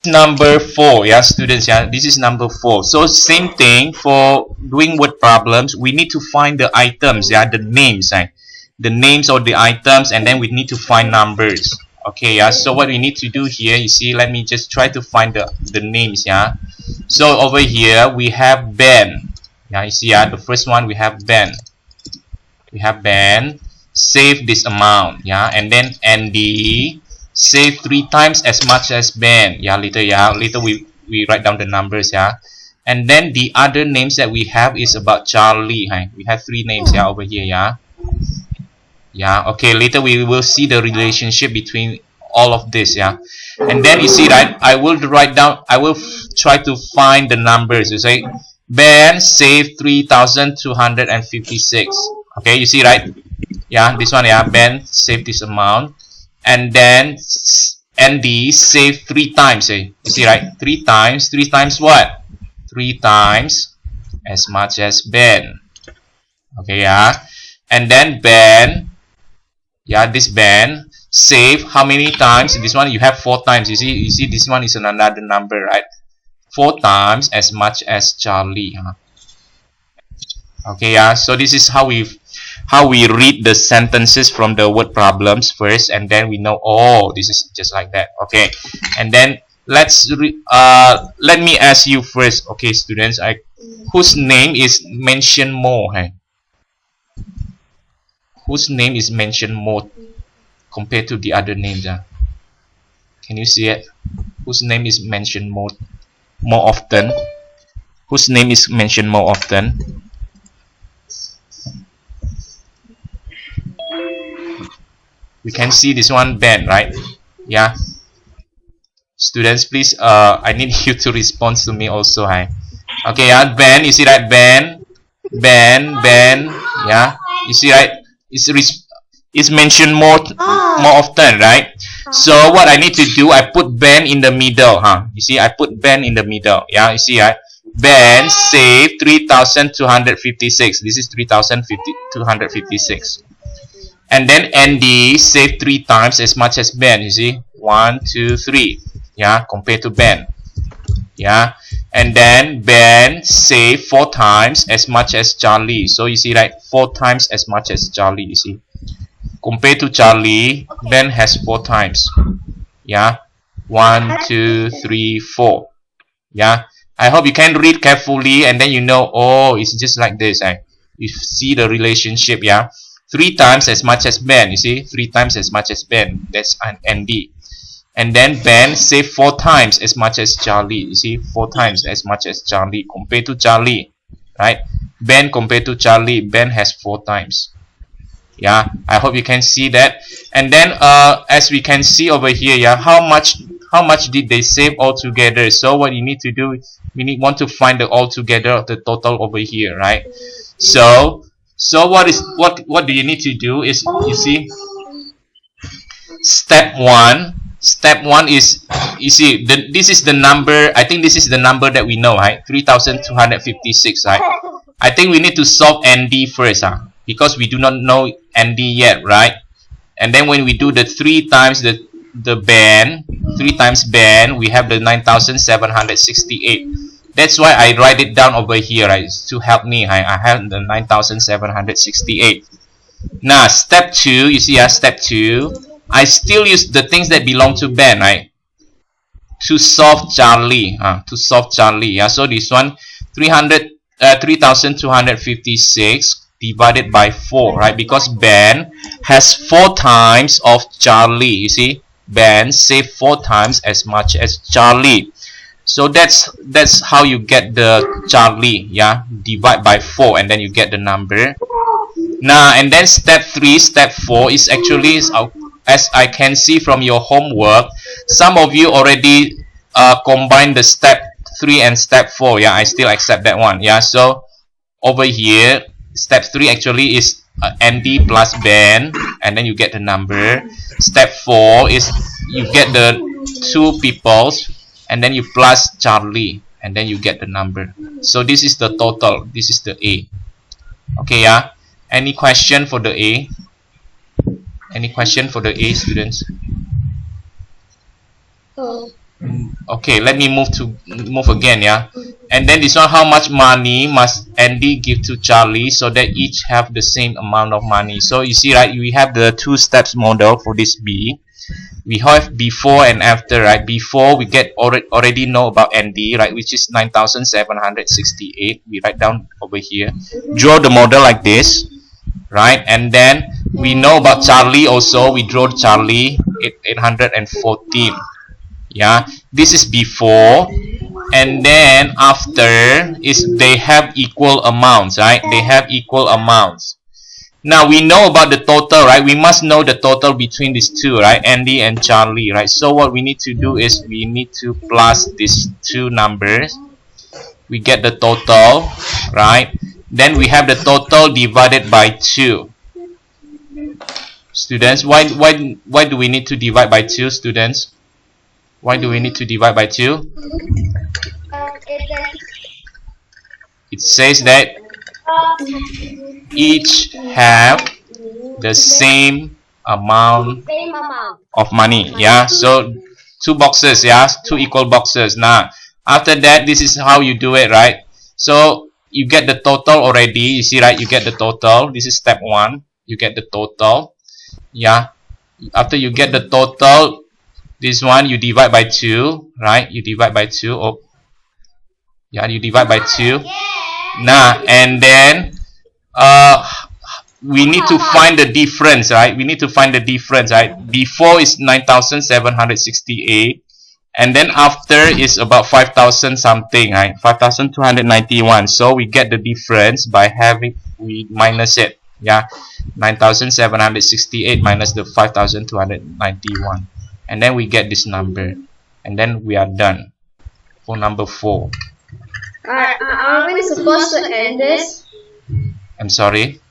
number 4. Yeah, students, yeah, this is number 4. So same thing for doing word problems. We need to find the items, yeah, the names, right? The names of the items, and then we need to find numbers. Okay, yeah, so what we need to do here, you see, let me just try to find the names. Yeah, so over here we have Ben. Yeah, you see, yeah, the first one we have Ben. We have Ben, save this amount. Yeah, and then Andy, save 3 times as much as Ben. Yeah, later we write down the numbers. Yeah, and then the other names that we have is about Charlie. Right? We have 3 names. Yeah, over here. Yeah, yeah, okay, later we will see the relationship between all of this. Yeah, and then you see, right, I will write down, I will try to find the numbers. You say Ben saved 3,256. Okay, you see, right? Yeah, this one. Yeah, Ben saved this amount, and then Andy saved 3 times. You see, right? 3 times what? 3 times as much as Ben. Okay, yeah, and then Ben, yeah, this Ben save how many times? This one you have 4 times. You see this one is another number, right? 4 times as much as Charlie. Okay, yeah, so this is how we read the sentences from the word problems first, and then we know, oh, this is just like that. Okay, and then let me ask you first. Okay, students, whose name is mentioned more? Hey? Whose name is mentioned more compared to the other names? Can you see it? Whose name is mentioned more often? Whose name is mentioned more often? We can see this one, Ben, right? Yeah. Students, please, I need you to respond to me also. Hi. Okay, yeah, Ben, you see that? Ben, yeah, you see, right? It's mentioned more often, right? So what I need to do, I put Ben in the middle. You see, I put Ben in the middle. Yeah, you see, right? Ben saved 3,256. This is 3,256. And then Andy saved 3 times as much as Ben. You see, 1, 2, 3. Yeah, compared to Ben. Yeah, and then Ben saved 4 times as much as Charlie. So you see, right, 4 times as much as Charlie. You see, compared to Charlie, Ben has 4 times. Yeah, 1, 2, 3, 4. Yeah, I hope you can read carefully, and then you know, oh, it's just like this. You see the relationship. Yeah, 3 times as much as Ben. You see, 3 times as much as Ben. That's an Andy. And then Ben saved 4 times as much as Charlie. You see, 4 times as much as Charlie compared to Charlie, right? Ben compared to Charlie, Ben has 4 times. Yeah, I hope you can see that. And then as we can see over here, yeah, how much did they save altogether? So what you need to do, want to find the altogether of the total over here, right? So what do you need to do is, you see, step 1 is, you see, this is the number. I think this is the number that we know, right? 3,256, right? I think we need to solve Andy first, because we do not know Andy yet, right? And then when we do the 3 times the Ben, 3 times Ben, we have the 9,768. That's why I write it down over here, right? To help me. I have the 9,768. Now, step 2, you see, step 2, I still use the things that belong to Ben, right? To solve Charlie. Yeah, so this one, 3,256 divided by 4, right? Because Ben has 4 times of Charlie. You see, Ben saved 4 times as much as Charlie. So that's how you get the Charlie. Yeah, divide by 4, and then you get the number. Now, and then step 3, step 4 is actually, as I can see from your homework, some of you already combine the step 3 and step 4. Yeah, I still accept that one. Yeah, so over here, step 3 actually is Andy plus Ben, and then you get the number. Step 4 is you get the 2 peoples, and then you plus Charlie, and then you get the number. So this is the total. This is the A. Okay, yeah. Any question for the A? Any question for the A, students? Okay, let me move again, yeah. And then this one, how much money must Andy give to Charlie so that each have the same amount of money? So you see, right, we have the two steps model for this B. We have before and after, right? Before we get already know about Andy, right, which is 9,768. We write down over here. Draw the model like this, right? And then we know about Charlie also. We draw Charlie 814. Yeah, this is before, and then after is they have equal amounts, right? They have equal amounts. Now we know about the total, right? We must know the total between these two, right? Andy and Charlie, right? So what we need to do is we need to plus these two numbers. We get the total, right? Then we have the total divided by 2. Students, why do we need to divide by 2, students? Why do we need to divide by 2? It says that each have the same amount of money. Yeah, so 2 boxes, yeah, 2 equal boxes. Now after that, this is how you do it, right? So you get the total already. You see, right? You get the total. This is step 1. You get the total. Yeah, after you get the total, this one you divide by 2, right? You divide by 2. Oh, yeah, you divide by 2. Now and then we need to find the difference, right? We need to find the difference, right? Before is 9,768, and then after is about 5,000 something, right? 5,291. So we get the difference by we minus it, yeah. 9,768 minus the 5,291, and then we get this number, and then we are done for number 4. Are we supposed to end this? I'm sorry.